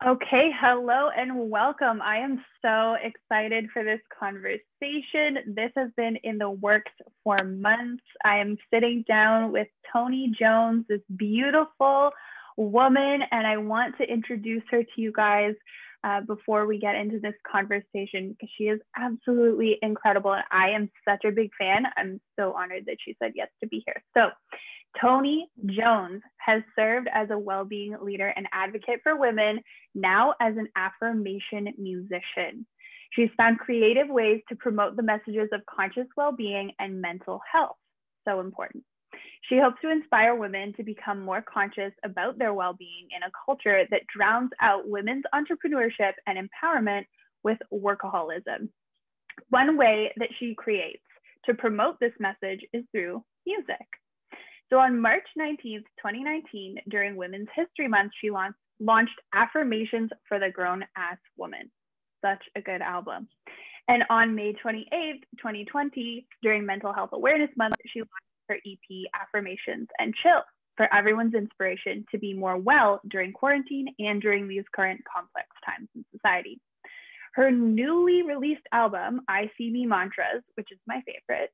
Okay, hello and welcome. I am so excited for this conversation. This has been in the works for months. I am sitting down with Toni Jones, this beautiful woman, and I want to introduce her to you guys before we get into this conversation because she is absolutely incredible and I am such a big fan. I'm so honored that she said yes to be here. So, Toni Jones has served as a well-being leader and advocate for women, now as an affirmation musician. She's found creative ways to promote the messages of conscious well-being and mental health. So important. She hopes to inspire women to become more conscious about their well-being in a culture that drowns out women's entrepreneurship and empowerment with workaholism. One way that she creates to promote this message is through music. So on March 19th, 2019, during Women's History Month, she launched Affirmations for the Grown-Ass Woman. Such a good album. And on May 28th, 2020, during Mental Health Awareness Month, she launched her EP, Affirmations and Chill, for everyone's inspiration to be more well during quarantine and during these current complex times in society. Her newly released album, I See Me Mantras, which is my favorite,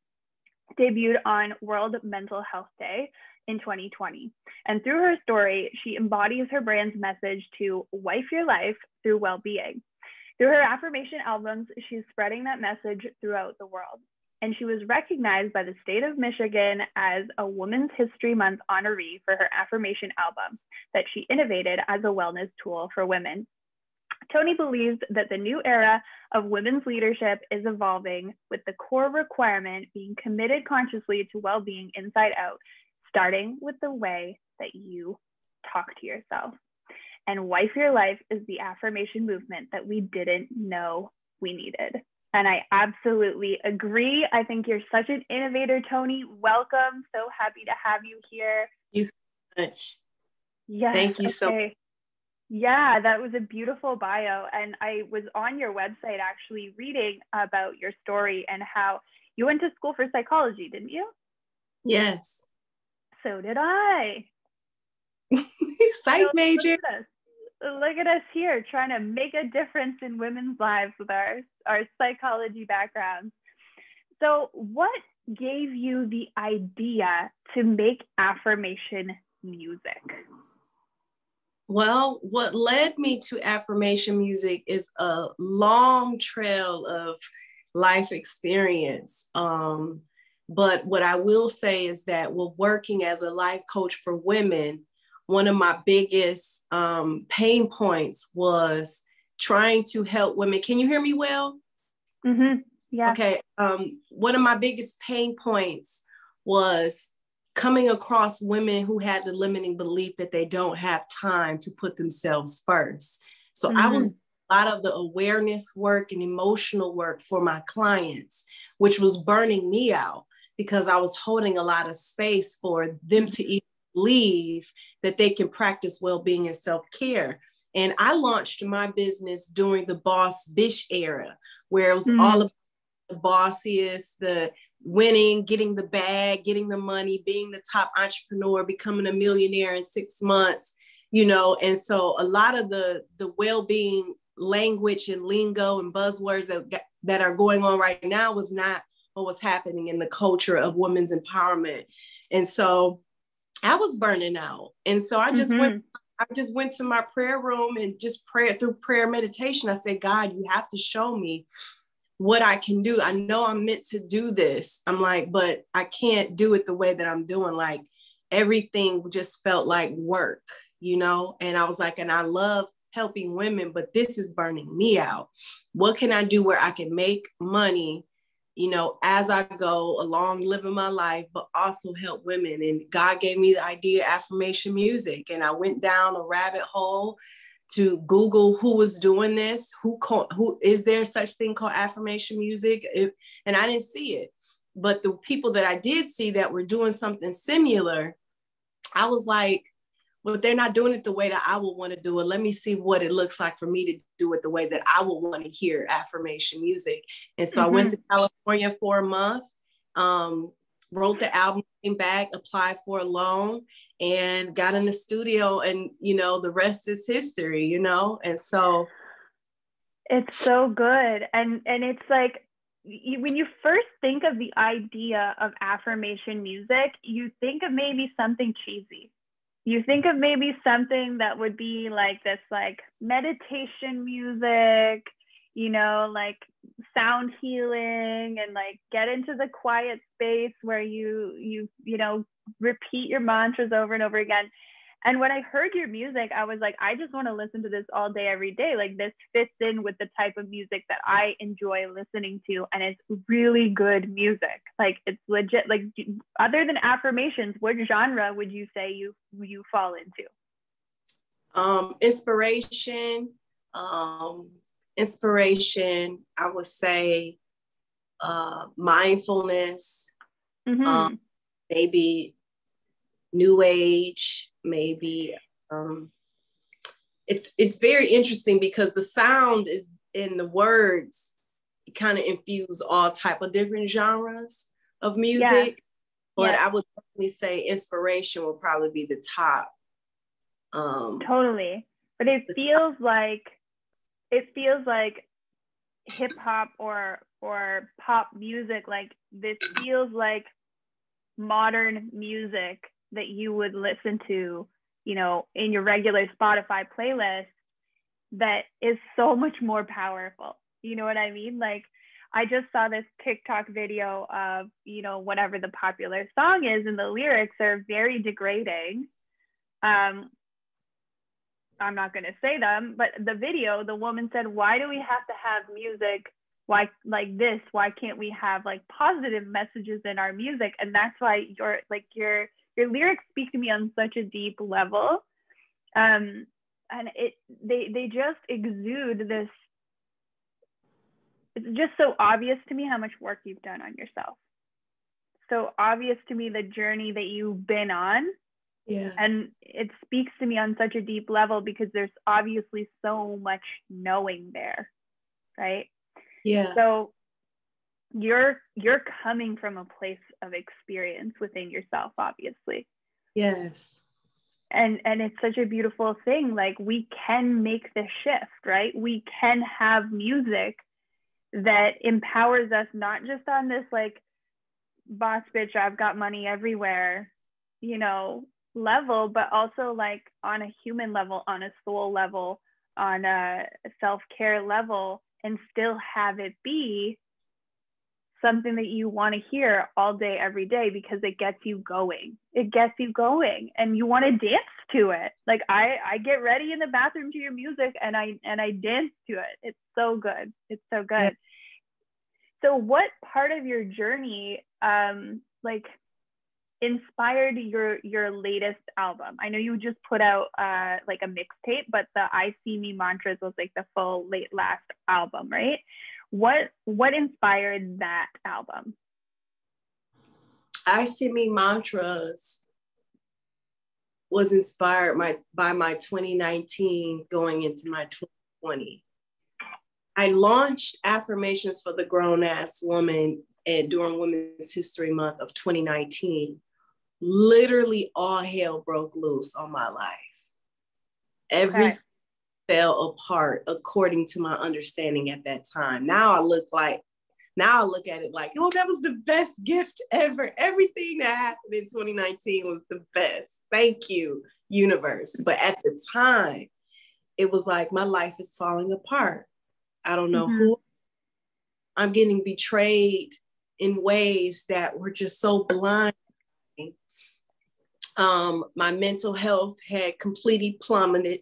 debuted on World Mental Health Day in 2020. And through her story, she embodies her brand's message to wife your life through well-being. Through her affirmation albums, she's spreading that message throughout the world. And she was recognized by the state of Michigan as a Women's History Month honoree for her affirmation album that she innovated as a wellness tool for women. Toni believes that the new era of women's leadership is evolving, with the core requirement being committed consciously to well-being inside out, starting with the way that you talk to yourself. And Wife Your Life is the affirmation movement that we didn't know we needed. And I absolutely agree. I think you're such an innovator, Toni. Welcome. So happy to have you here. Thank you so much. Yes, thank you so much. Yeah, that was a beautiful bio. And I was on your website actually reading about your story and how you went to school for psychology, didn't you? Yes. So did I. Psych major. Look at us here trying to make a difference in women's lives with our psychology backgrounds. So what gave you the idea to make affirmation music? Well, what led me to affirmation music is a long trail of life experience. But what I will say is that we're working as a life coach for women. One of my biggest pain points was trying to help women. Can you hear me well? Mm-hmm. Yeah. Okay. One of my biggest pain points was coming across women who had the limiting belief that they don't have time to put themselves first. So I was doing a lot of the awareness work and emotional work for my clients, which was burning me out because I was holding a lot of space for them to even believe that they can practice well-being and self-care. And I launched my business during the boss bish era, where it was all about the bossiest, the winning, getting the bag, getting the money, being the top entrepreneur, becoming a millionaire in 6 months, and so a lot of the well-being language and lingo and buzzwords that are going on right now was not what was happening in the culture of women's empowerment. And so I was burning out. And so I just went to my prayer room and just prayed through prayer meditation. I said, God, you have to show me what I can do. I know I'm meant to do this. I'm like, but I can't do it the way that I'm doing. Like everything just felt like work, and I was like, and I love helping women, but this is burning me out. What can I do where I can make money, as I go along living my life, but also help women? And God gave me the idea of affirmation music. And I went down a rabbit hole to Google who was doing this, who is there such thing called affirmation music? And I didn't see it. But the people that I did see that were doing something similar, I was like, but they're not doing it the way that I would want to do it. Let me see what it looks like for me to do it the way that I would want to hear affirmation music. And so I went to California for a month, wrote the album, came back, applied for a loan. and got in the studio, and, you know, the rest is history, you know? And so. It's so good. And it's like, when you first think of the idea of affirmation music, you think of maybe something cheesy. You think of maybe something that would be like this, like meditation music, you know, like sound healing, and like get into the quiet space where you know, repeat your mantras over and over again. And when I heard your music, I was like, I just want to listen to this all day, every day. Like, this fits in with the type of music that I enjoy listening to. And it's really good music. Like, it's legit. Like, other than affirmations, what genre would you say you fall into? Inspiration, I would say mindfulness, maybe new age, maybe. It's very interesting because the sound is in the words kind of infuse all type of different genres of music. Yeah. But I would definitely say inspiration will probably be the top. Totally. But it feels like hip hop or pop music. Like, this feels like modern music that you would listen to, you know, in your regular Spotify playlist, that is so much more powerful. You know what I mean? Like, I just saw this TikTok video of, you know, whatever the popular song is, and the lyrics are very degrading. I'm not going to say them, but the video, the woman said, why do we have to have music why like this? Why can't we have like positive messages in our music? And that's why your lyrics speak to me on such a deep level. And they just exude this. It's just so obvious to me how much work you've done on yourself. So obvious to me the journey that you've been on. Yeah. And it speaks to me on such a deep level because there's obviously so much knowing there, right? Yeah. So you're coming from a place of experience within yourself, obviously. Yes. And it's such a beautiful thing. Like, we can make the shift, right? We can have music that empowers us, not just on this like boss bitch, I've got money everywhere, you know, level, but also like on a human level, on a soul level, on a self-care level, and still have it be something that you want to hear all day, every day, because it gets you going. It gets you going and you want to dance to it. Like, I get ready in the bathroom to your music and I dance to it. It's so good. It's so good. Yeah. So what part of your journey like inspired your latest album? I know you just put out like a mixtape, but the I See Me Mantras was like the full last album, right? What inspired that album? I See Me Mantras was inspired by my 2019 going into my 2020. I launched Affirmations for the Grown Ass Woman during Women's History Month of 2019. Literally all hell broke loose on my life. Everything fell apart according to my understanding at that time. Now I look at it like, oh, that was the best gift ever. Everything that happened in 2019 was the best. Thank you, universe. But at the time, it was like my life is falling apart. I don't know who. I'm getting betrayed in ways that were just so blind. My mental health had completely plummeted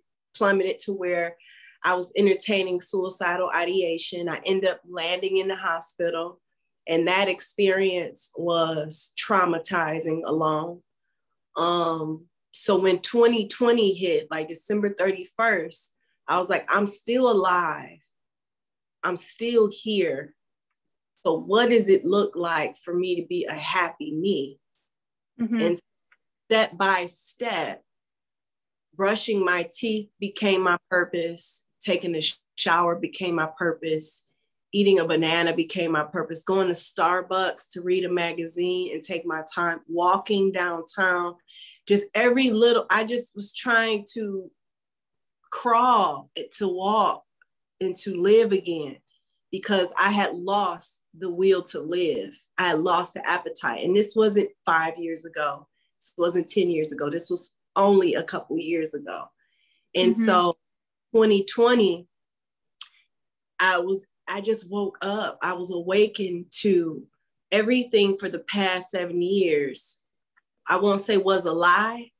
to where I was entertaining suicidal ideation. I ended up landing in the hospital, and that experience was traumatizing alone. So when 2020 hit, like December 31st, I was like, I'm still alive. I'm still here. So what does it look like for me to be a happy me? And step by step, brushing my teeth became my purpose. Taking a shower became my purpose. Eating a banana became my purpose. Going to Starbucks to read a magazine and take my time. Walking downtown just I just was trying to crawl, to walk, and to live again, because I had lost the will to live. I had lost the appetite. And this wasn't 5 years ago. This wasn't 10 years ago. This was only a couple years ago. And so 2020, I just woke up. I was awakened to everything for the past 7 years. I won't say was a lie,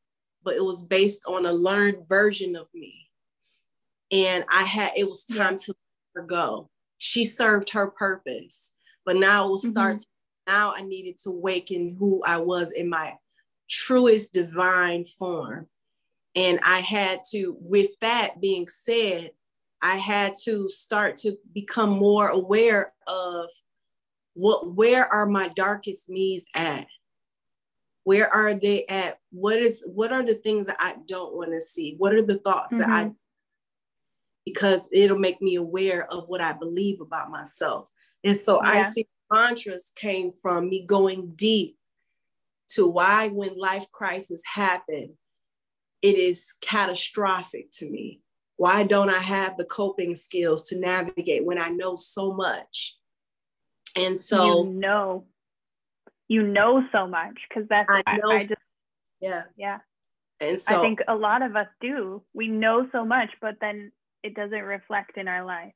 but it was based on a learned version of me. And it was time to let her go. She served her purpose, but now it will now I needed to awaken who I was in my truest divine form. And I had to, with that being said, I had to start to become more aware of where are my darkest needs at? Where are they at? What are the things that I don't want to see? What are the thoughts that because it'll make me aware of what I believe about myself. And so I see mantras came from me going deep to why when life crisis happen, it is catastrophic to me. Why don't I have the coping skills to navigate when I know so much? And so you know so much, because that's I just and so I think a lot of us do. We know so much, but then it doesn't reflect in our life.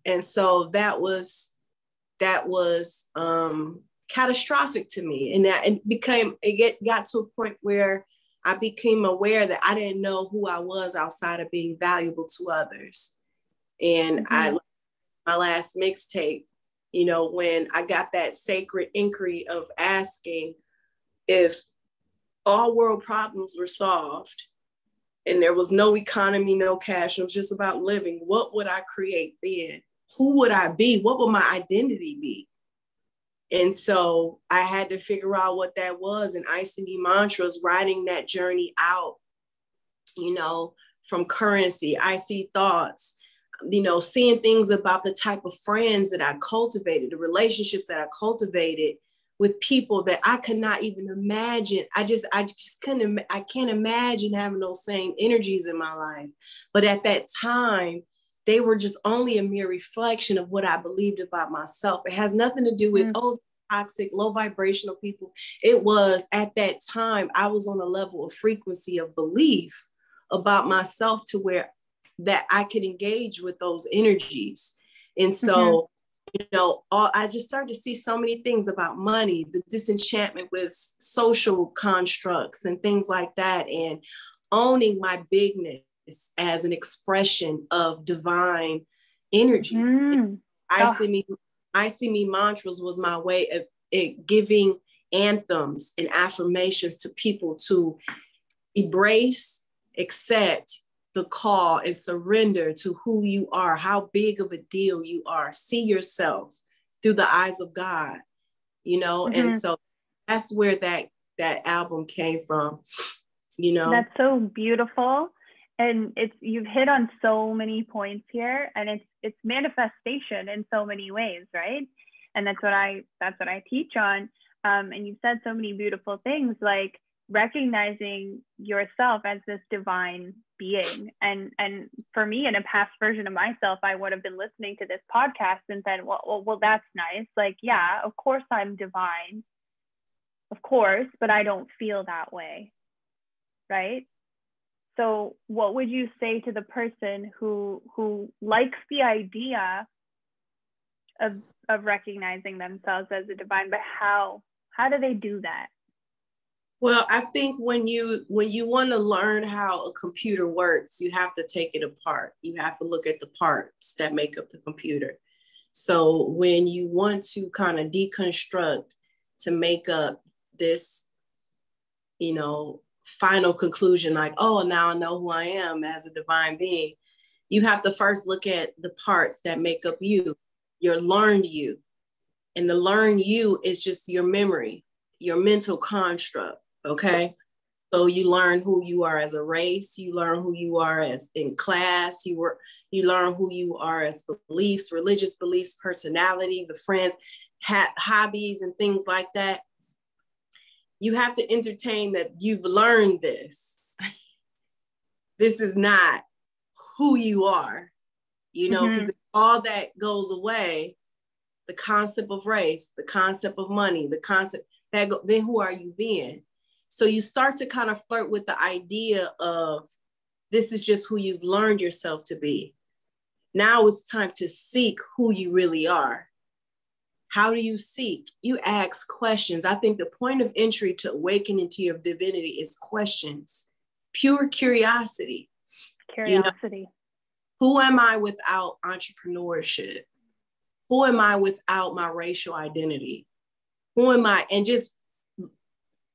And so that was catastrophic to me, and it got to a point where I became aware that I didn't know who I was outside of being valuable to others. And my last mixtape, when I got that sacred inquiry of asking if all world problems were solved and there was no economy, no cash, it was just about living, what would I create then? Who would I be? What would my identity be? And so I had to figure out what that was. And ICD mantras, writing that journey out, from currency, I see thoughts, seeing things about the type of friends that I cultivated, the relationships that I cultivated with people that I could not even imagine. I can't imagine having those same energies in my life. But at that time, they were just only a mere reflection of what I believed about myself. It has nothing to do with, toxic, low vibrational people. It was at that time, I was on a level of frequency of belief about myself to where that I could engage with those energies. And so, I just started to see so many things about money, the disenchantment with social constructs and things like that, and owning my bigness as an expression of divine energy. I see me mantras was my way of giving anthems and affirmations to people to embrace, accept the call, and surrender to who you are, how big of a deal you are. See yourself through the eyes of God, and so that's where that album came from, That's so beautiful. And you've hit on so many points here, and it's manifestation in so many ways, right? And that's what I teach on. And you've said so many beautiful things, like recognizing yourself as this divine being. And for me, in a past version of myself, I would have been listening to this podcast and said, well, that's nice. Like, yeah, of course I'm divine, of course, but I don't feel that way, right? So what would you say to the person who likes the idea of recognizing themselves as a divine, but how do they do that? Well, I think when you want to learn how a computer works, you have to take it apart. You have to look at the parts that make up the computer. So when you want to kind of deconstruct to make up this, final conclusion, like, oh, now I know who I am as a divine being, you have to first look at the parts that make up you, your learned you. And the learned you is just your memory, your mental construct, okay? So you learn who you are as a race, you learn who you are as in class, you learn who you are as beliefs, religious beliefs, personality, the friends, hobbies, and things like that. you have to entertain that you've learned this. This is not who you are, you know, because if all that goes away, the concept of race, the concept of money, the concept then who are you then? So you start to kind of flirt with the idea of this is just who you've learned yourself to be. Now it's time to seek who you really are. How do you seek? You ask questions. I think the point of entry to awakening to your divinity is questions, pure curiosity. Curiosity. You know, who am I without entrepreneurship? Who am I without my racial identity? Who am I? And just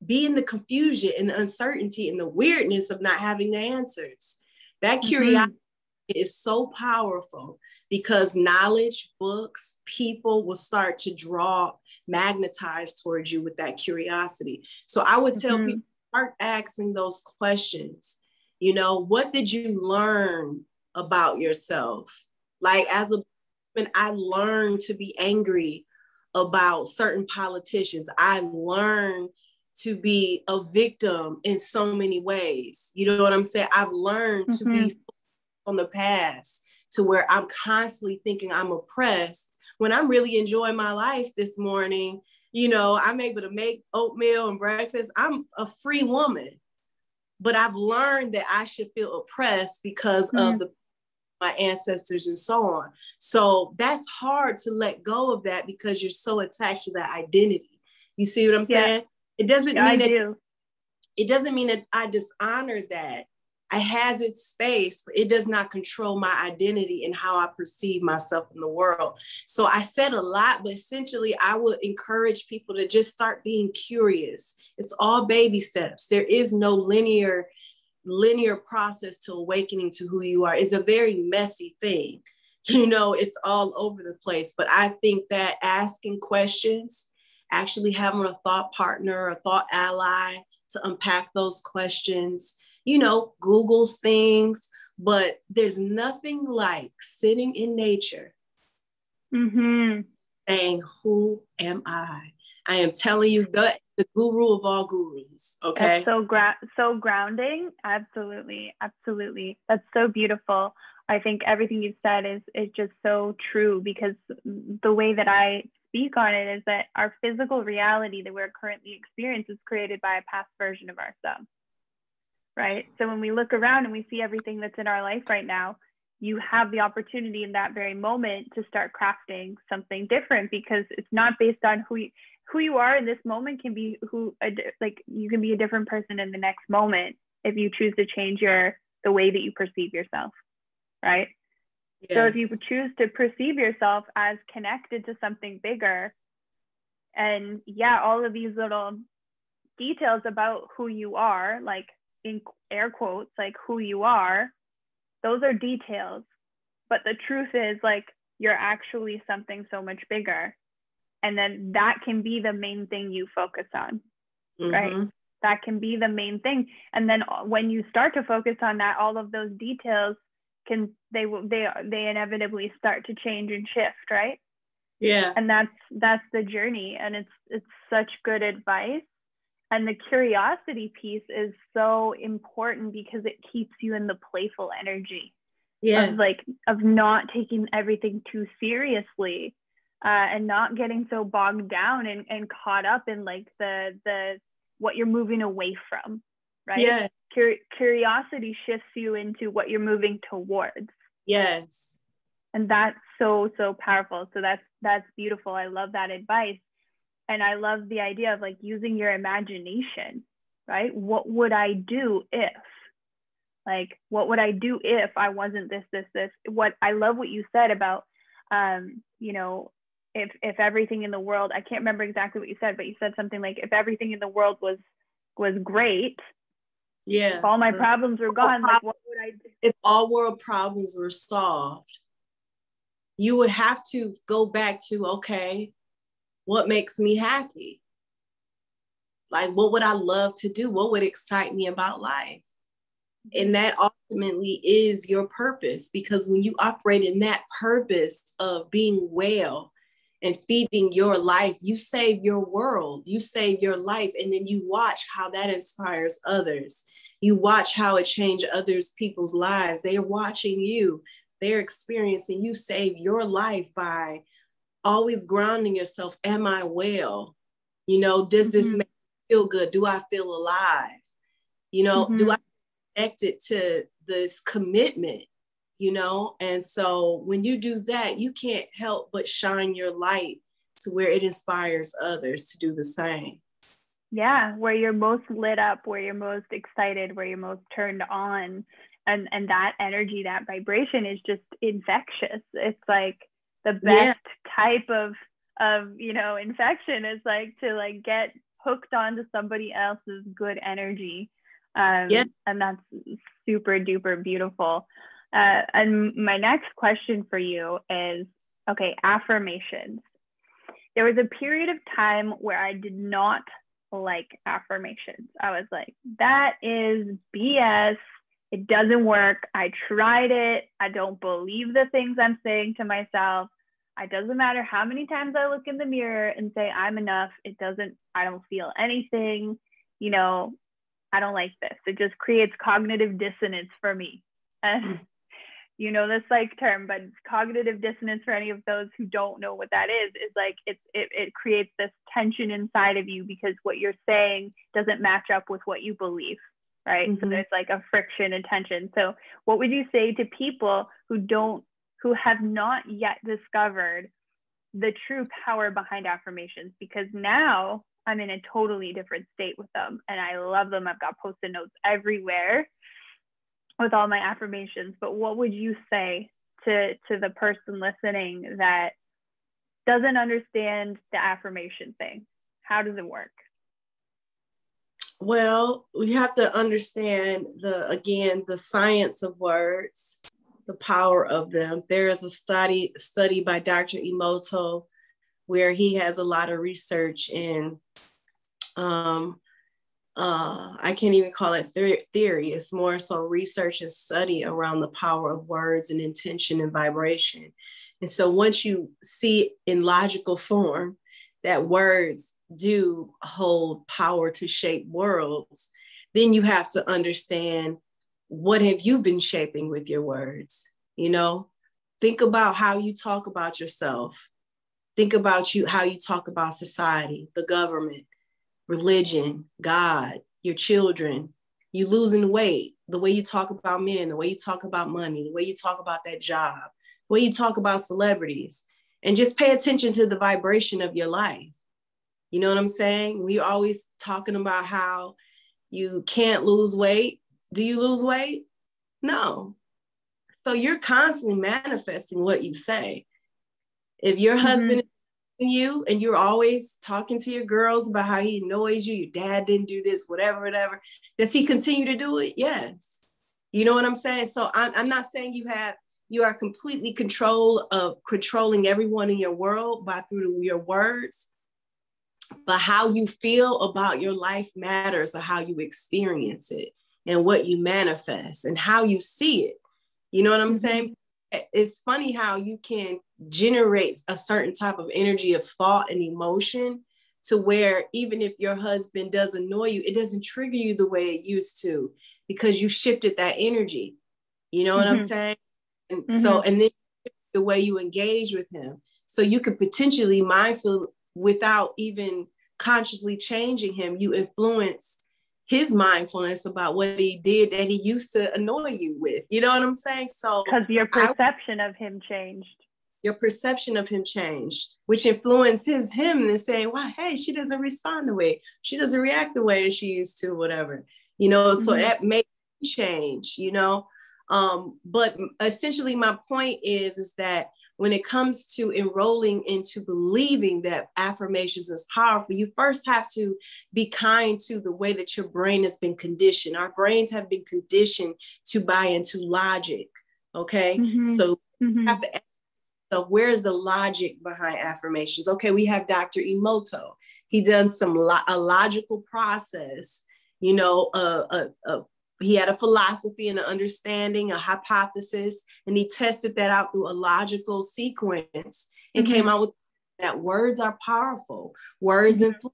be in the confusion and the uncertainty and the weirdness of not having the answers. That curiosity is so powerful because knowledge, books, people will start to magnetize towards you with that curiosity. So I would tell people, start asking those questions. You know, what did you learn about yourself? Like as a woman, I learned to be angry about certain politicians. I learned to be a victim in so many ways. You know what I'm saying? I've learned to be on the past to where I'm constantly thinking I'm oppressed when I'm really enjoying my life this morning. You know, I'm able to make oatmeal and breakfast. I'm a free woman, but I've learned that I should feel oppressed because of my ancestors and so on. So that's hard to let go of that because you're so attached to that identity. You see what I'm saying? It doesn't mean that it doesn't mean that I dishonor that. I has its space, but it does not control my identity and how I perceive myself in the world. So I said a lot, but essentially I would encourage people to just start being curious. It's all baby steps. There is no linear process to awakening to who you are. It's a very messy thing. You know, it's all over the place. But I think that asking questions, actually having a thought partner, a thought ally to unpack those questions, you know, Google's things, but there's nothing like sitting in nature saying, who am I? I am telling you, the guru of all gurus. Okay. That's so grounding. Absolutely. Absolutely. That's so beautiful. I think everything you've said is just so true, because the way that I speak on it is that our physical reality that we're currently experiencing is created by a past version of ourselves. Right. So when we look around and we see everything that's in our life right now, you have the opportunity in that very moment to start crafting something different, because it's not based on who you are in this moment. Can be you can be a different person in the next moment if you choose to change the way that you perceive yourself. Right. So if you choose to perceive yourself as connected to something bigger, and all of these little details about who you are, like in air quotes, like who you are, those are details. But the truth is, like, you're actually something so much bigger. And then that can be the main thing you focus on, right? That can be the main thing. And then when you start to focus on that, all of those details they inevitably start to change and shift, right? Yeah. And that's the journey. And it's such good advice. And the curiosity piece is so important because it keeps you in the playful energy of not taking everything too seriously, and not getting so bogged down and caught up in like the what you're moving away from, right? Yeah. Curiosity shifts you into what you're moving towards. Yes. And that's so powerful. So that's beautiful. I love that advice. And I love the idea of like using your imagination, right? What would I do if? Like, what would I do if I wasn't this? What I love what you said about, you know, if everything in the world, I can't remember exactly what you said, but you said something like, if everything in the world was great, if all my problems were gone, like what would I do? If all world problems were solved, you would have to go back to, okay, what makes me happy? Like, what would I love to do? What would excite me about life? And that ultimately is your purpose, because when you operate in that purpose of being well and feeding your life, you save your world, you save your life. And then you watch how that inspires others. You watch how it changes others people's lives. They are watching you. They're experiencing you save your life by always grounding yourself. Am I well? You know, does this make me feel good? Do I feel alive? You know, do I connect it to this commitment? You know, and so when you do that, you can't help but shine your light to where it inspires others to do the same. Yeah, where you're most lit up, where you're most excited, where you're most turned on. And that energy, that vibration is just infectious. It's like the best type of you know, infection is like to like get hooked onto somebody else's good energy. And that's super duper beautiful. And my next question for you is, okay, affirmations. There was a period of time where I did not like affirmations. I was like, that is BS. It doesn't work. I tried it. I don't believe the things I'm saying to myself. It doesn't matter how many times I look in the mirror and say I'm enough. I don't feel anything. You know, I don't like this. It just creates cognitive dissonance for me. And you know this like term, but cognitive dissonance, for any of those who don't know what that is like it creates this tension inside of you because what you're saying doesn't match up with what you believe, right? So there's like a friction and tension. So what would you say to people who have not yet discovered the true power behind affirmations? Because now I'm in a totally different state with them and I love them. I've got post-it notes everywhere with all my affirmations. But what would you say to the person listening that doesn't understand the affirmation thing? How does it work? Well, we have to understand the science of words, the power of them. There is a study by Dr. Emoto where he has a lot of research in I can't even call it theory. It's more so research and study around the power of words and intention and vibration. And so once you see in logical form that words do hold power to shape worlds, then you have to understand, what have you been shaping with your words? You know, think about how you talk about yourself. Think about how you talk about society, the government, religion, God, your children, you losing weight, the way you talk about men, the way you talk about money, the way you talk about that job, the way you talk about celebrities, and just pay attention to the vibration of your life. You know what I'm saying? We're always talking about how you can't lose weight. Do you lose weight? No. So you're constantly manifesting what you say. If your husband you and you're always talking to your girls about how he annoys you, your dad didn't do this, whatever, does he continue to do it? Yes. You know what I'm saying? So I'm not saying you are completely controlling everyone in your world through your words, but how you feel about your life matters, or how you experience it and what you manifest and how you see it. You know what I'm saying? It's funny how you can generate a certain type of energy of thought and emotion to where even if your husband does annoy you, it doesn't trigger you the way it used to, because you shifted that energy. You know what I'm saying? And so, and then the way you engage with him. So you could potentially mindful, without even consciously changing him, you influence his mindfulness about what he did that he used to annoy you with. You know what I'm saying? So because your perception of him changed. Your perception of him changed, which influences him and saying, well, hey, she doesn't respond the way, she doesn't react the way that she used to, whatever, you know, so that makes change, you know. But essentially my point is that when it comes to enrolling into believing that affirmations is powerful, you first have to be kind to the way that your brain has been conditioned. Our brains have been conditioned to buy into logic. Okay. So you have to. So where's the logic behind affirmations? Okay, we have Dr. Emoto. He done a logical process, you know, he had a philosophy and an understanding, a hypothesis, and he tested that out through a logical sequence and came out with that words are powerful. Words influence,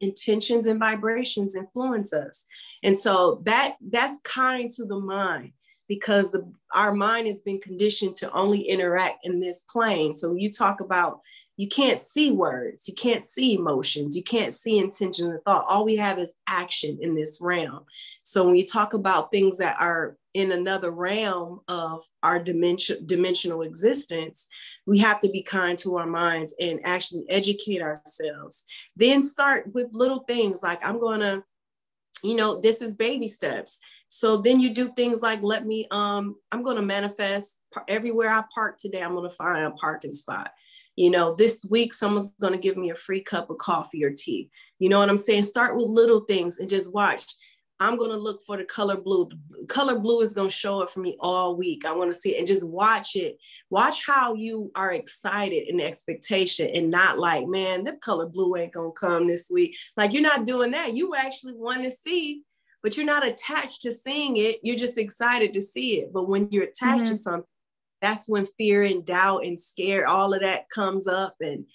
intentions and vibrations influence us. And so that's kind to the mind, because our mind has been conditioned to only interact in this plane. So you talk about, you can't see words, you can't see emotions, you can't see intention and thought. All we have is action in this realm. So when you talk about things that are in another realm of our dimensional existence, we have to be kind to our minds and actually educate ourselves. Then start with little things like, I'm going to, this is baby steps. So then you do things like, I'm going to manifest everywhere I park today. I'm going to find a parking spot. This week, someone's going to give me a free cup of coffee or tea. You know what I'm saying? Start with little things and just watch. I'm going to look for the color blue. Color blue is going to show up for me all week. I want to see it and just watch it. Watch how you are excited in expectation and not like, man, the color blue ain't going to come this week. Like, you're not doing that. You actually want to see, but you're not attached to seeing it. You're just excited to see it. But when you're attached to something, that's when fear and doubt and scare, all of that comes up. And,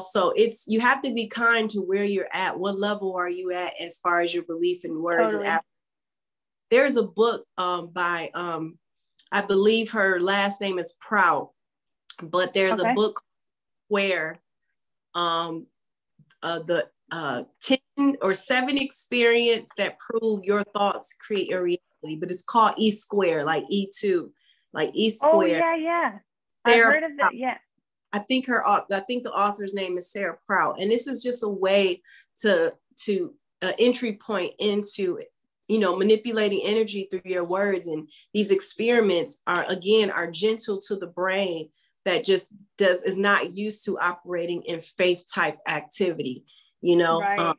so you have to be kind to where you're at. What level are you at as far as your belief in words? Totally. And there's a book by, I believe her last name is Prout, but there's a book where the 10 or 7 experience that prove your thoughts create your reality, but it's called E square, like E2. Like E square. Oh yeah. I've heard of it. Yeah. I think the author's name is Sarah Prout. And this is just a way to entry point into, manipulating energy through your words. And these experiments are gentle to the brain that just is not used to operating in faith type activity, Right.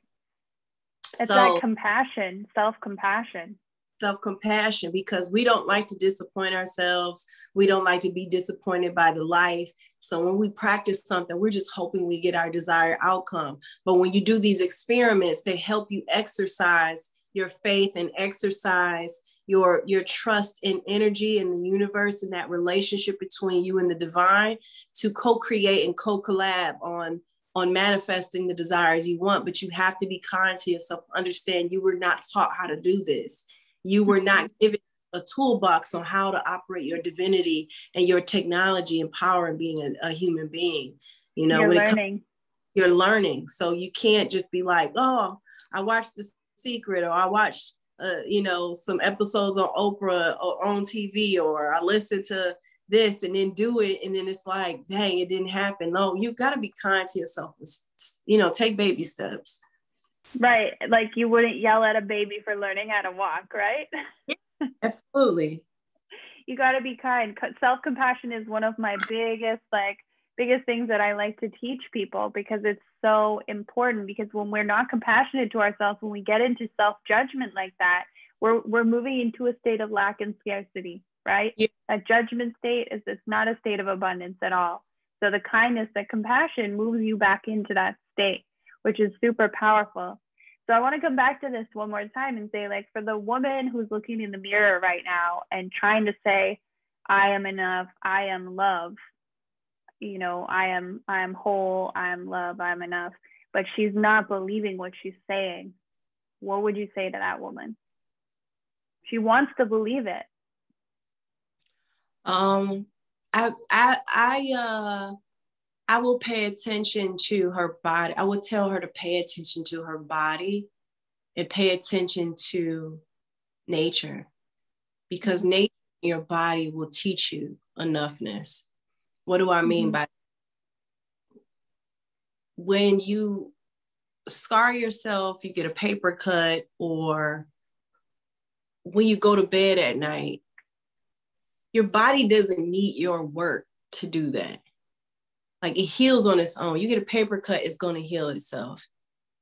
It's that compassion, self-compassion, because we don't like to disappoint ourselves. We don't like to be disappointed by the life. So when we practice something, we're just hoping we get our desired outcome. But when you do these experiments, they help you exercise your faith and exercise your trust in energy and the universe and that relationship between you and the divine to co-create and co-collab on manifesting the desires you want. But you have to be kind to yourself, understand you were not taught how to do this. You were not given a toolbox on how to operate your divinity and your technology and power and being a human being. You're learning. So you can't just be like, oh, I watched The Secret, or I watched, some episodes on Oprah or on TV, or I listened to this and then do it. And then it's like, dang, it didn't happen. No, you got to be kind to yourself. Take baby steps. Right. Like you wouldn't yell at a baby for learning how to walk, right? Yeah, absolutely. You got to be kind. Self-compassion is one of my biggest things that I like to teach people, because it's so important. Because when we're not compassionate to ourselves, when we get into self-judgment like that, we're moving into a state of lack and scarcity, right? Yeah. A judgment state it's not a state of abundance at all. So the kindness, the compassion moves you back into that state, which is super powerful. So I want to come back to this one more time and say, like, for the woman who's looking in the mirror right now and trying to say, I am enough, I am love, I am whole, I am love, I'm enough, but she's not believing what she's saying, what would you say to that woman? She wants to believe it. I will pay attention to her body. I would tell her to pay attention to her body and pay attention to nature, because nature in your body will teach you enoughness. What do I mean by that? When you scar yourself, you get a paper cut, or when you go to bed at night, your body doesn't need your work to do that. Like, it heals on its own. You get a paper cut, it's going to heal itself.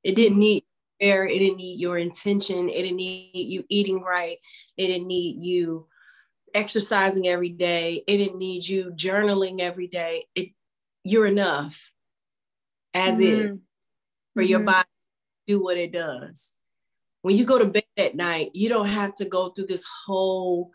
It didn't need air. It didn't need your intention. It didn't need you eating right. It didn't need you exercising every day. It didn't need you journaling every day. You're enough as is for your body to do what it does. When you go to bed at night, you don't have to go through this whole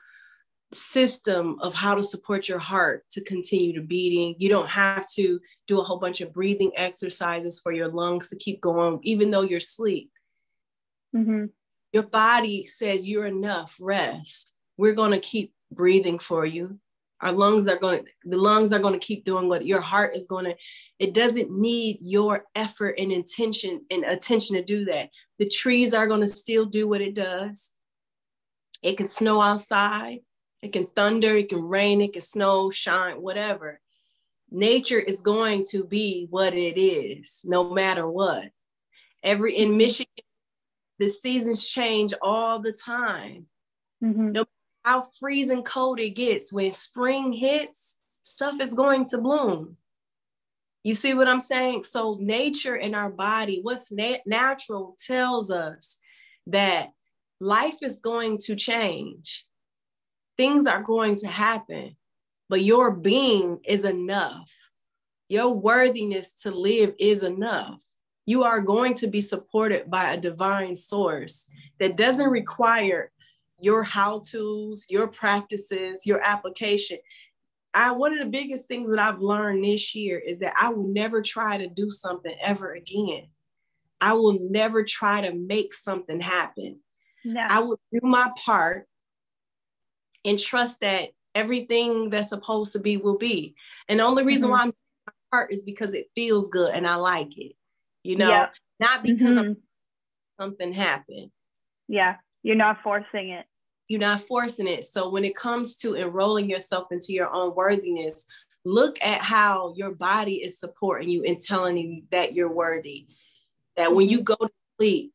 system of how to support your heart to continue to beating. You don't have to do a whole bunch of breathing exercises for your lungs to keep going, even though you're asleep. Mm-hmm. Your body says you're enough, rest. We're going to keep breathing for you. The lungs are going to keep doing what your heart is going to. It doesn't need your effort and intention and attention to do that. The trees are going to still do what it does. It can snow outside. It can thunder. It can rain. It can snow, shine, whatever. Nature is going to be what it is, no matter what. In Michigan, the seasons change all the time. Mm-hmm. No matter how freezing cold it gets, when spring hits, stuff is going to bloom. You see what I'm saying? So nature in our body, what's natural tells us that life is going to change. Things are going to happen, but your being is enough. Your worthiness to live is enough. You are going to be supported by a divine source that doesn't require your how-tos, your practices, your application. One of the biggest things that I've learned this year is that I will never try to do something ever again. I will never try to make something happen. No. I will do my part and trust that everything that's supposed to be will be. And the only reason why I'm doing my part is because it feels good and I like it, not because something happened. Yeah, you're not forcing it. You're not forcing it. So when it comes to enrolling yourself into your own worthiness, look at how your body is supporting you and telling you that you're worthy. That when you go to sleep,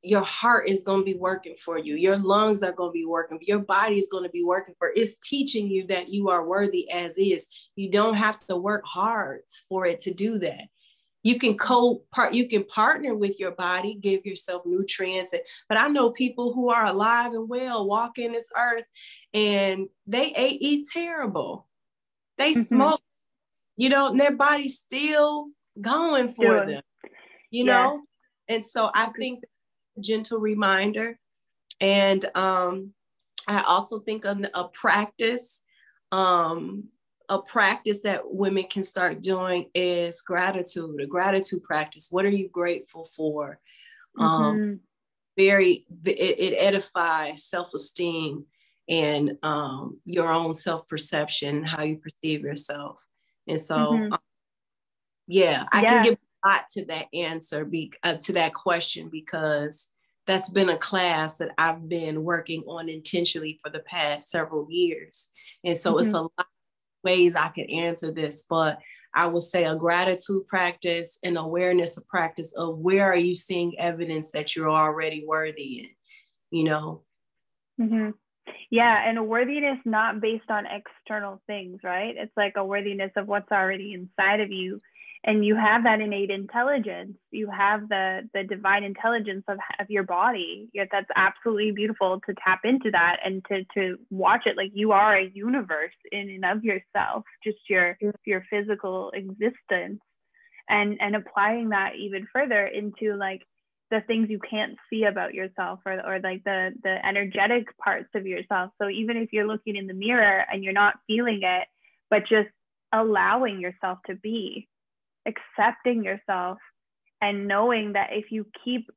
your heart is going to be working for you. Your lungs are going to be working. Your body is going to be working for it. It's teaching you that you are worthy as is. You don't have to work hard for it to do that. You can partner with your body, give yourself nutrients. But I know people who are alive and well, walking this earth, and they eat terrible. They smoke, and their body's still going for them, know? And so I think gentle reminder. And I also think a practice that women can start doing is gratitude, a gratitude practice. What are you grateful for? It edifies self-esteem and your own self-perception, how you perceive yourself. And so, I can give a lot to that answer, to that question, because that's been a class that I've been working on intentionally for the past several years. And so it's a lot of ways I could answer this, but I would say a gratitude practice and awareness of practice of where are you seeing evidence that you're already worthy in, Yeah, and a worthiness not based on external things, right? It's like a worthiness of what's already inside of you. And you have that innate intelligence. You have the divine intelligence of your body. Yet that's absolutely beautiful to tap into that and to watch it like you are a universe in and of yourself, just your physical existence, and applying that even further into like the things you can't see about yourself, or like the energetic parts of yourself. So even if you're looking in the mirror and you're not feeling it, but just allowing yourself to be, accepting yourself, and knowing that if you keep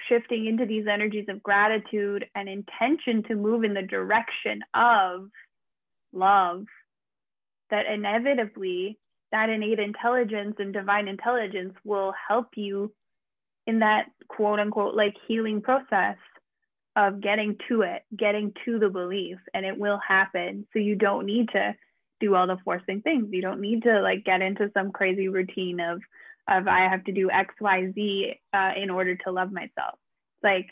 shifting into these energies of gratitude and intention to move in the direction of love, that inevitably that innate intelligence and divine intelligence will help you in that quote unquote like healing process of getting to the belief, and it will happen. So you don't need to do all the forcing things. You don't need to like get into some crazy routine of I have to do X, Y, Z in order to love myself. It's like,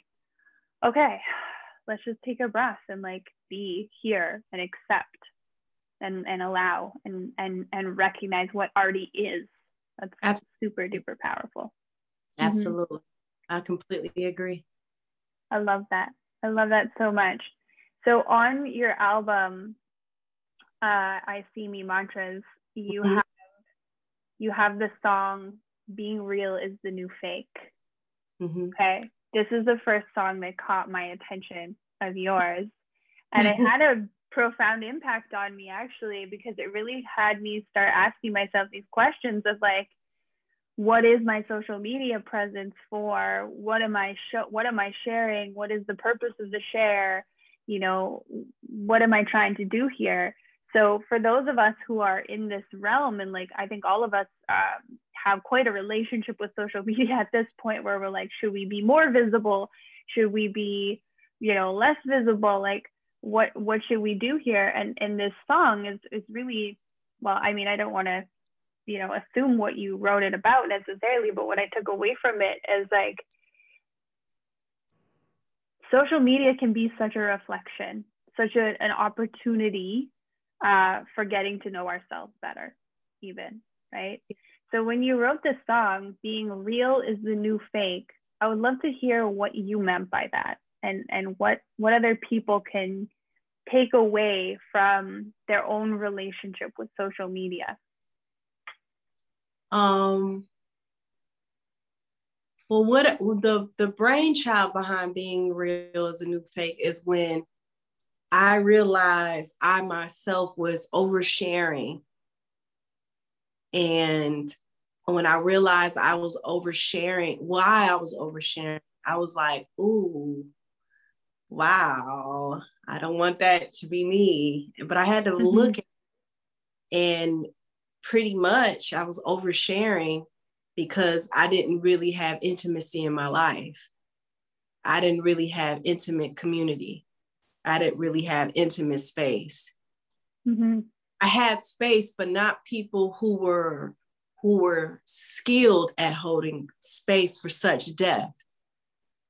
okay, let's just take a breath and like be here and accept and allow and recognize what already is. That's super duper powerful. Absolutely. I completely agree. I love that. I love that so much. So on your album, I See Me Mantras, you have the song Being Real is the New Fake. Okay. This is the first song that caught my attention of yours. And it had a profound impact on me, actually, because it really had me start asking myself these questions of like, what is my social media presence for? What am I sharing? What is the purpose of the share? You know, what am I trying to do here? So for those of us who are in this realm, and like, I think all of us have quite a relationship with social media at this point, where we're like, should we be more visible? Should we be, you know, less visible? Like, what should we do here? And this song is really, well, I mean, I don't want to, you know, assume what you wrote it about necessarily, but what I took away from it is like, social media can be such a reflection, such an opportunity for getting to know ourselves better, even, right? So when you wrote this song, being real is the new fake, I would love to hear what you meant by that, and what other people can take away from their own relationship with social media. Well, what the brainchild behind being real is a new fake is when I realized I myself was oversharing. And when I realized I was oversharing, why I was oversharing, I was like, ooh, wow, I don't want that to be me. But I had to look at it, and pretty much I was oversharing because I didn't really have intimacy in my life. I didn't really have intimate community. I didn't really have intimate space. I had space, but not people who were skilled at holding space for such depth,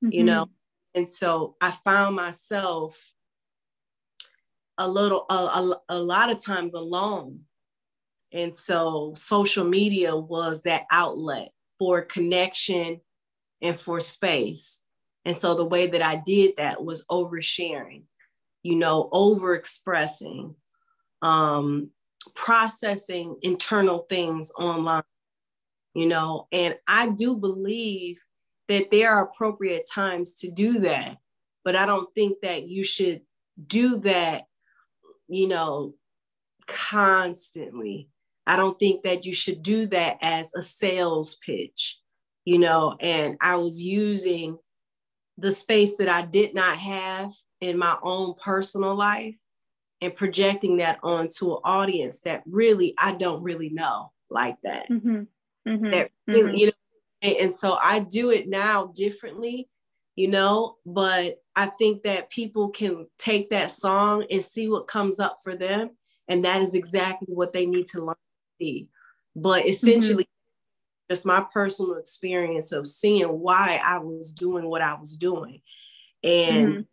you know? And so I found myself a lot of times alone. And so social media was that outlet for connection and for space. And so the way that I did that was oversharing, you know, overexpressing, processing internal things online, you know. And I do believe that there are appropriate times to do that, but I don't think that you should do that, you know, constantly. I don't think that you should do that as a sales pitch, you know. And I was using the space that I did not have in my own personal life and projecting that onto an audience that really I don't really know like that. That really, you know, and so I do it now differently, you know, but I think that people can take that song and see what comes up for them. And that is exactly what they need to learn to see. But essentially, just my personal experience of seeing why I was doing what I was doing, and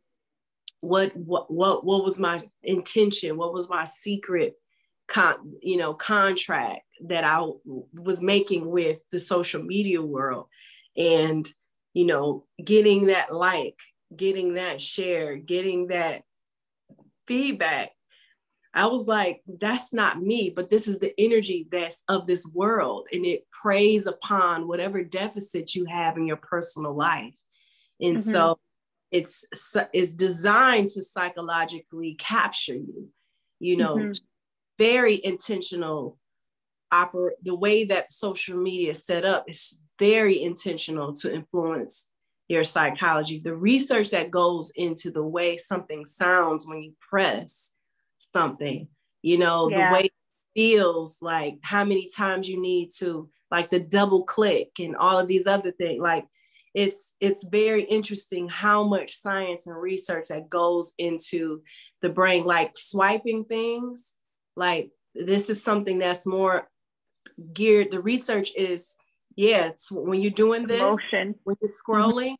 what was my intention, what was my secret contract that I was making with the social media world. And, you know, getting that like, getting that share, getting that feedback, I was like, that's not me, but this is the energy that's of this world, and it preys upon whatever deficit you have in your personal life. And so it's designed to psychologically capture you, you know, very intentional. The way that social media is set up is very intentional to influence your psychology. The research that goes into the way something sounds when you press something, you know, the way it feels, like how many times you need to, like the double click and all of these other things. Like it's very interesting how much science and research that goes into the brain, like swiping things. Like this is something that's more geared. The research is, it's when you're doing this, emotion, when you're scrolling,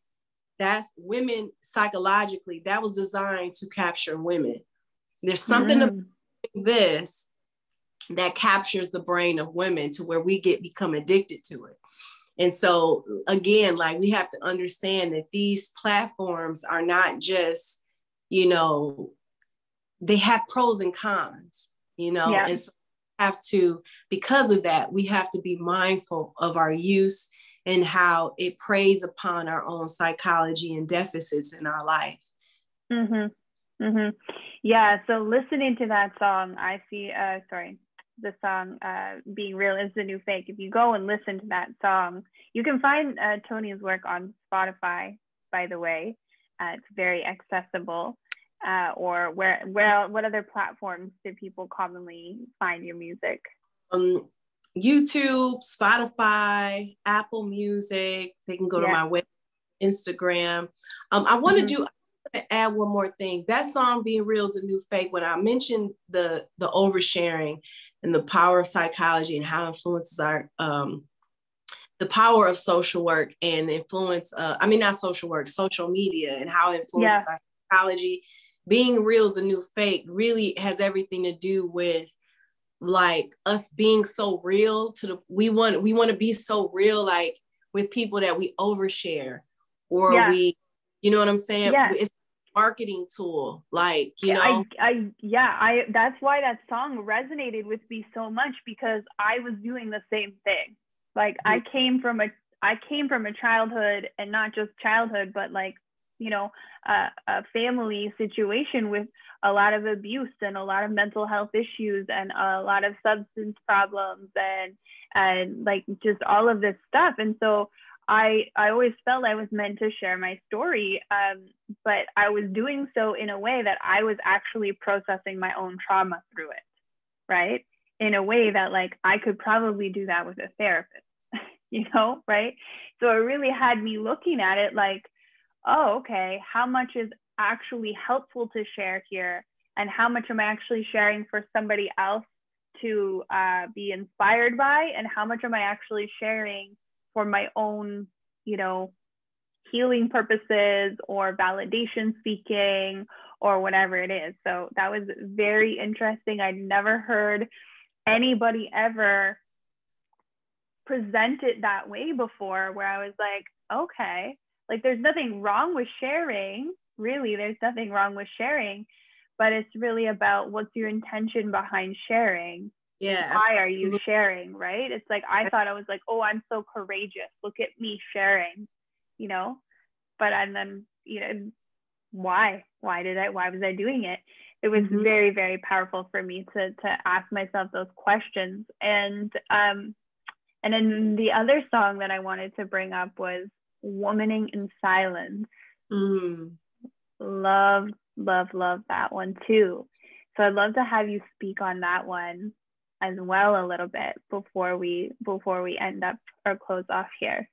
that's women psychologically, that was designed to capture women. There's something about this that captures the brain of women to where we become addicted to it. And so again, like we have to understand that these platforms are not just, you know, they have pros and cons, you know, and so we have to, because of that, we have to be mindful of our use and how it preys upon our own psychology and deficits in our life. Mm-hmm. Yeah. So listening to that song, I see, the song Being Real is the New Fake. If you go and listen to that song, you can find Toni's work on Spotify, by the way. It's very accessible. Or what other platforms do people commonly find your music? YouTube, Spotify, Apple Music. They can go to my web, Instagram. I want to add one more thing. That song Being Real is the New Fake. When I mentioned the oversharing and the power of psychology and how influences our the power of social work and influence, not social work, social media and how it influences our psychology. Being real is the new fake really has everything to do with like us being so real we want to be so real, like with people that we overshare or we, you know what I'm saying? Yeah. It's a marketing tool, like, you know. I that's why that song resonated with me so much, because I was doing the same thing. Like I came from a childhood, and not just childhood, but like, you know, a family situation with a lot of abuse and a lot of mental health issues and a lot of substance problems and like just all of this stuff. And so I always felt I was meant to share my story, but I was doing so in a way that I was actually processing my own trauma through it, right? In a way that like I could probably do that with a therapist, you know, right? So it really had me looking at it like, oh, okay, how much is actually helpful to share here? And how much am I actually sharing for somebody else to be inspired by? And how much am I actually sharing for my own, you know, healing purposes or validation seeking or whatever it is? So that was very interesting. I'd never heard anybody ever present it that way before, where I was like, okay, like there's nothing wrong with sharing, really, there's nothing wrong with sharing, but it's really about what's your intention behind sharing. Yeah. Why are you sharing, right? It's like, I thought I was like, oh, I'm so courageous, look at me sharing, you know, but and then, you know, why was I doing it? It was very, very powerful for me to ask myself those questions. And then the other song that I wanted to bring up was Womaning in Silence. Love that one too. So I'd love to have you speak on that one as well a little bit before we end up or close off here.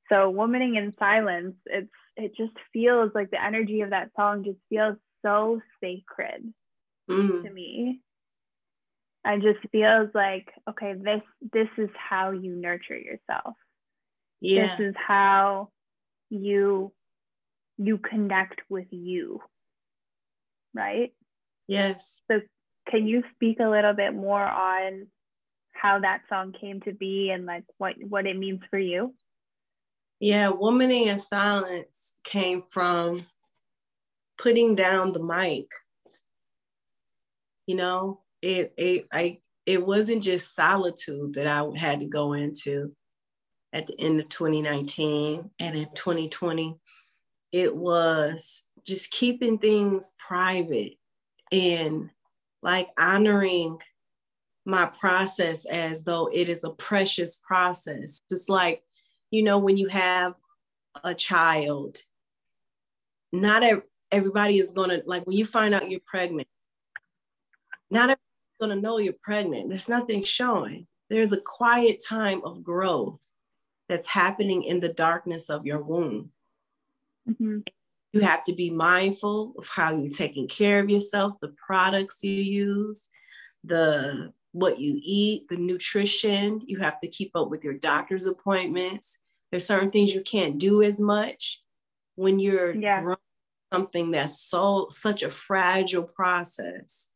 So Womaning in Silence, it just feels like the energy of that song just feels so sacred to me. It just feels like, okay, this is how you nurture yourself. Yeah. This is how you connect with you, right? Yes. So can you speak a little bit more on how that song came to be and like what it means for you? Yeah, Womaning in Silence came from putting down the mic. You know, it wasn't just solitude that I had to go into at the end of 2019 and in 2020. It was just keeping things private and like honoring my process as though it is a precious process. Just like, you know, when you have a child, not everybody is gonna, like when you find out you're pregnant, not everybody's gonna know you're pregnant. There's nothing showing. There's a quiet time of growth that's happening in the darkness of your womb. You have to be mindful of how you're taking care of yourself, the products you use, what you eat, the nutrition. You have to keep up with your doctor's appointments. There's certain things you can't do as much when you're growing something that's such a fragile process,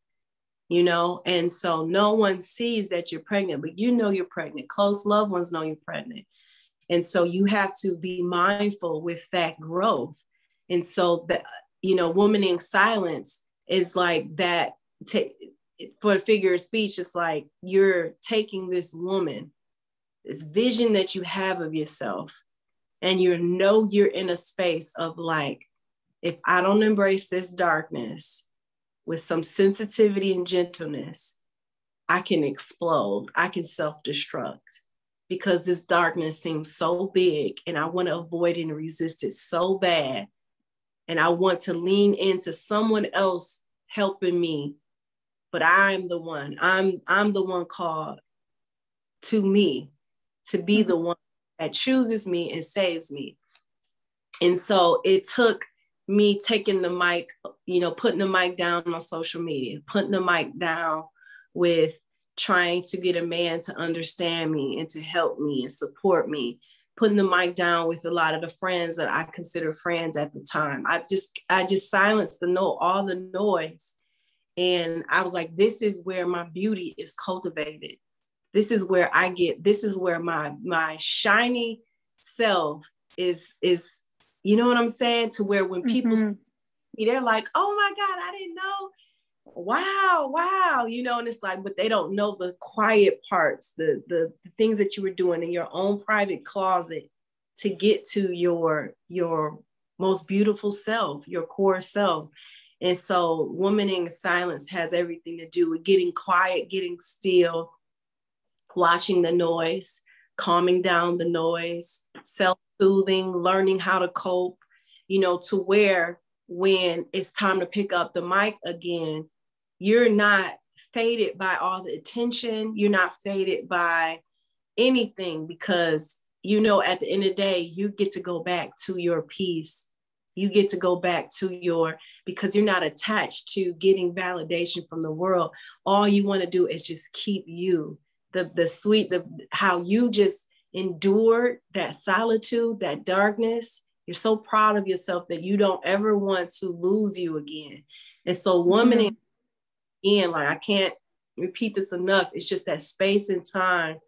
you know? And so no one sees that you're pregnant, but you know you're pregnant. Close loved ones know you're pregnant. And so you have to be mindful with that growth. And so, you know, Womaning Silence is like that. For a figure of speech, it's like you're taking this woman, this vision that you have of yourself, and you're in a space of like if I don't embrace this darkness with some sensitivity and gentleness, I can explode. I can self-destruct because this darkness seems so big and I want to avoid and resist it so bad. And I want to lean into someone else helping me, but I'm the one. I'm the one called to me to be the one that chooses me and saves me. And so it took me taking the mic, putting the mic down on social media, putting the mic down with trying to get a man to understand me and to help me and support me, putting the mic down with a lot of the friends that I consider friends at the time. I just silenced all the noise. And I was like, this is where my beauty is cultivated. This is where my shiny self is, you know what I'm saying? To where when people see me, they're like, oh my God, I didn't know. Wow. And it's like, but they don't know the quiet parts, the things that you were doing in your own private closet to get to your most beautiful self, your core self. And so womaning silence has everything to do with getting quiet, getting still, watching the noise, calming down the noise, self-soothing, learning how to cope, to where when it's time to pick up the mic again, you're not faded by all the attention. You're not faded by anything because, at the end of the day, you get to go back to your peace. You get to go back to because you're not attached to getting validation from the world. All you want to do is just keep you, how you just endured that solitude, that darkness. You're so proud of yourself that you don't ever want to lose you again. And so womaning, again, like I can't repeat this enough. It's just that space and time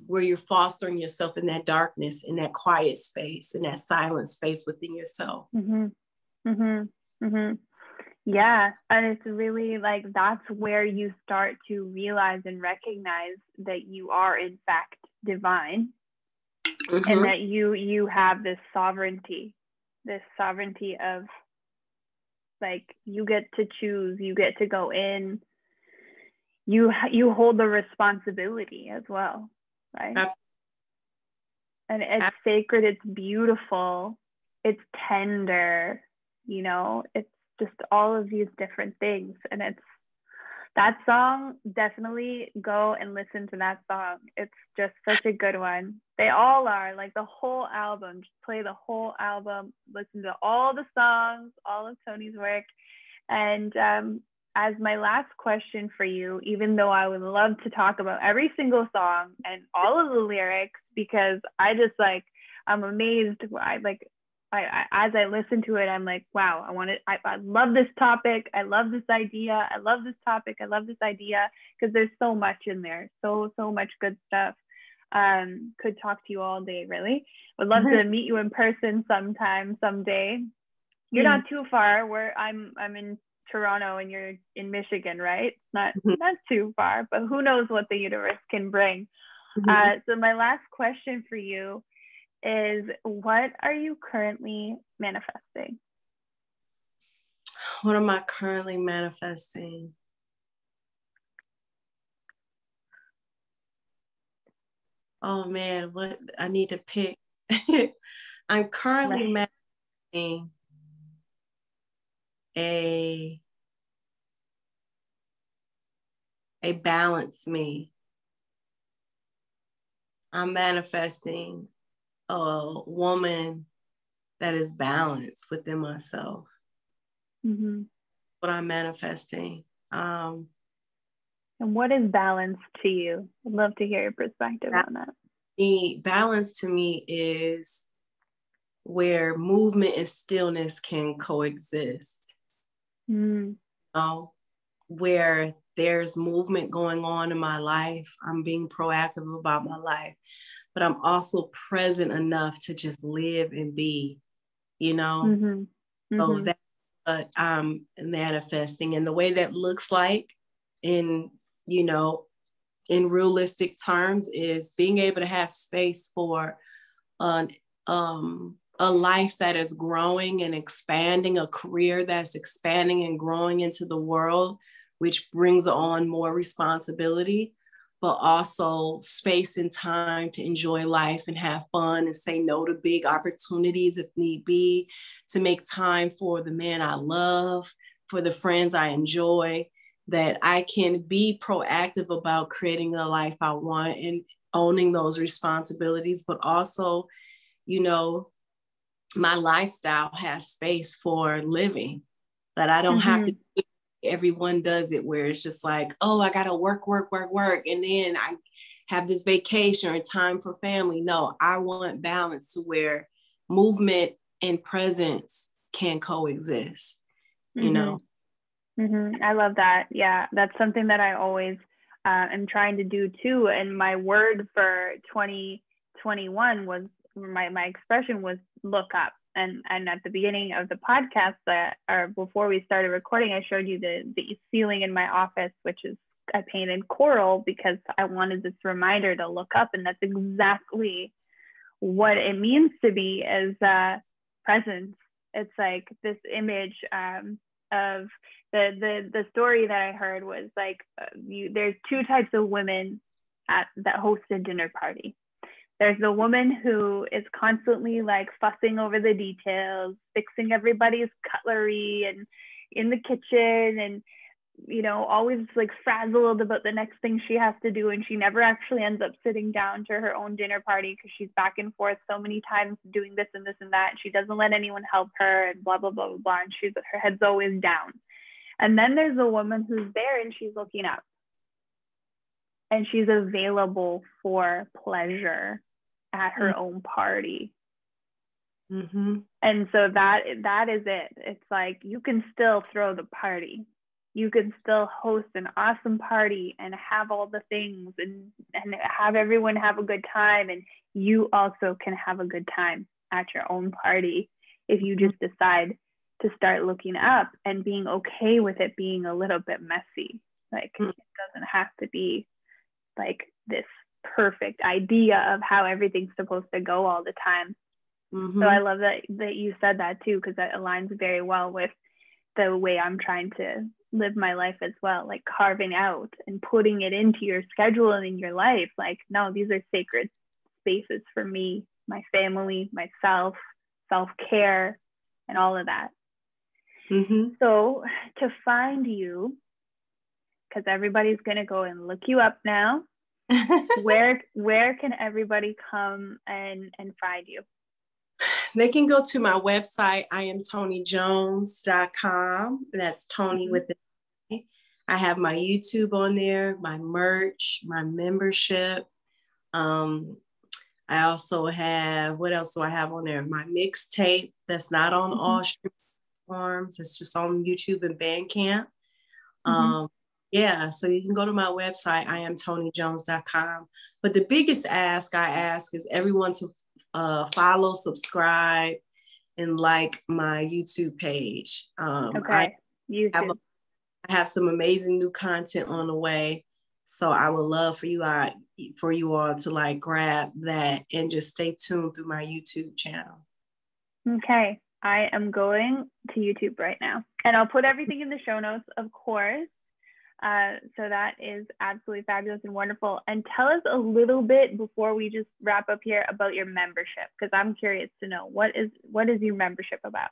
where you're fostering yourself in that darkness, in that quiet space, in that silent space within yourself. Yeah. And it's really like, that's where you start to realize and recognize that you are in fact divine. And that you have this sovereignty of like, you get to choose, you get to go in, you hold the responsibility as well, right? Absolutely. And it's sacred, it's beautiful, it's tender, it's just all of these different things. And it's that song, definitely go and listen to that song. It's just such a good one. They all are, like the whole album, just play the whole album, listen to all the songs, all of Toni's work. And as my last question for you, even though I would love to talk about every single song and all of the lyrics, because I'm amazed. As I listen to it, I'm like, wow, I love this topic. I love this idea. I love this topic. I love this idea, because there's so much in there. So much good stuff. Could talk to you all day, really. Would love to meet you in person someday. You're not too far. I'm in Toronto and you're in Michigan, right? Not too far, but who knows what the universe can bring. So my last question for you is, what are you currently manifesting? What am I currently manifesting? Oh man, what I need to pick. I'm currently manifesting a balance me. I'm manifesting a woman that is balanced within myself. What I'm manifesting. And what is balance to you? I'd love to hear your perspective on that. Balance to me is where movement and stillness can coexist. Where there's movement going on in my life, I'm being proactive about my life, but I'm also present enough to just live and be, So that's what I'm manifesting. And the way that looks like in realistic terms is being able to have space for a life that is growing and expanding, a career that's expanding and growing into the world, which brings on more responsibility, but also space and time to enjoy life and have fun and say no to big opportunities if need be, to make time for the man I love, for the friends I enjoy, that I can be proactive about creating a life I want and owning those responsibilities, but also, you know, my lifestyle has space for living, that I don't have to, everyone does it where it's just like, oh, I gotta work. And then I have this vacation or time for family. No, I want balance to where movement and presence can coexist, you know? I love that. Yeah, that's something that I always am trying to do too. And my word for 2021 was, my expression was look up. And at the beginning of the podcast, or before we started recording, I showed you the ceiling in my office, which is, I painted coral because I wanted this reminder to look up. And that's exactly what it means to be as presence. It's like this image of the story that I heard was like, there's two types of women that host a dinner party. There's the woman who is constantly like fussing over the details, fixing everybody's cutlery and in the kitchen, and, you know, always like frazzled about the next thing she has to do. And she never actually ends up sitting down to her own dinner party because she's back and forth so many times doing this and this and that. And she doesn't let anyone help her and blah, blah, blah, blah, blah. And her head's always down. And then there's a woman who's there and she's looking up. And she's available for pleasure at her own party. And so that is it. It's like, you can still throw the party. You can still host an awesome party and have all the things and have everyone have a good time. And you also can have a good time at your own party if you just decide to start looking up and being okay with it being a little bit messy. Like, it doesn't have to be like this perfect idea of how everything's supposed to go all the time. So I love that you said that too, because that aligns very well with the way I'm trying to live my life as well, like carving out and putting it into your schedule and in your life. Like, no, these are sacred spaces for me, my family, myself, self-care, and all of that. So to find you, because everybody's going to go and look you up now, where can everybody come and find you? They can go to my website, IamToniJones.com. That's Toni with the A. I have my YouTube on there, my merch, my membership. I also have, what else do I have on there? My mixtape that's not on all streaming platforms. It's just on YouTube and Bandcamp. Yeah, so you can go to my website, IamToniJones.com. But the biggest ask I ask is everyone to follow, subscribe, and like my YouTube page. Okay, YouTube. I have some amazing new content on the way, so I would love for you all to like grab that and just stay tuned through my YouTube channel. Okay, I am going to YouTube right now, and I'll put everything in the show notes, of course. So that is absolutely fabulous and wonderful. And tell us a little bit before we just wrap up here about your membership, because I'm curious to know what is your membership about?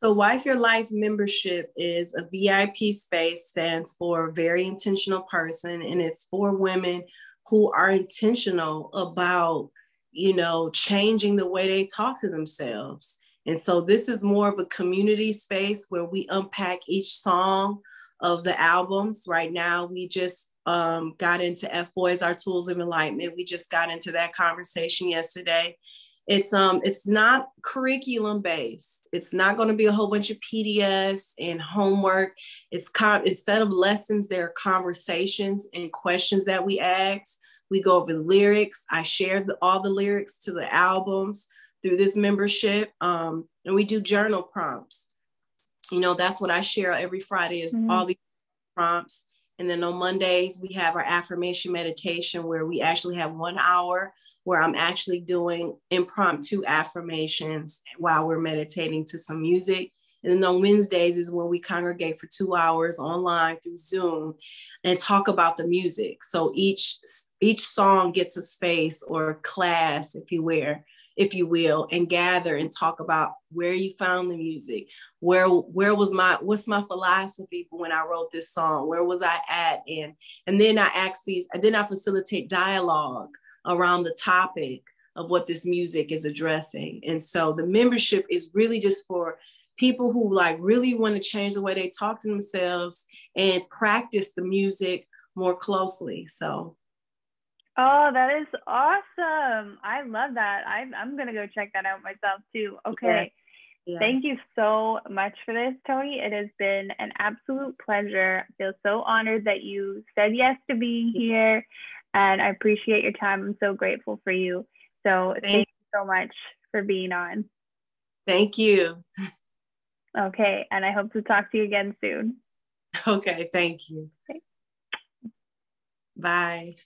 So Wife Your Life membership is a VIP space, stands for very intentional person. And it's for women who are intentional about, you know, changing the way they talk to themselves. And so this is more of a community space where we unpack each song of the albums. Right now, we just got into F Boys, Our Tools of Enlightenment. We just got into that conversation yesterday. It's not curriculum based. It's not going to be a whole bunch of PDFs and homework. Instead of lessons, there are conversations and questions that we ask. We go over the lyrics. I share all the lyrics to the albums through this membership, and we do journal prompts. You know, that's what I share every Friday is all these prompts. And then on Mondays, we have our affirmation meditation where we actually have 1 hour where I'm actually doing impromptu affirmations while we're meditating to some music. And then on Wednesdays is when we congregate for 2 hours online through Zoom and talk about the music. So each song gets a space or class, if you will, and gather and talk about where you found the music, what's my philosophy when I wrote this song, where was I at, and then I facilitate dialogue around the topic of what this music is addressing. And so the membership is really just for people who like really want to change the way they talk to themselves and practice the music more closely. So. Oh, that is awesome. I love that. I'm going to go check that out myself too. Okay. Yeah. Thank you so much for this, Toni. It has been an absolute pleasure. I feel so honored that you said yes to being here, and I appreciate your time. I'm so grateful for you. So thank you so much for being on. Thank you. Okay. And I hope to talk to you again soon. Okay. Thank you. Okay. Bye.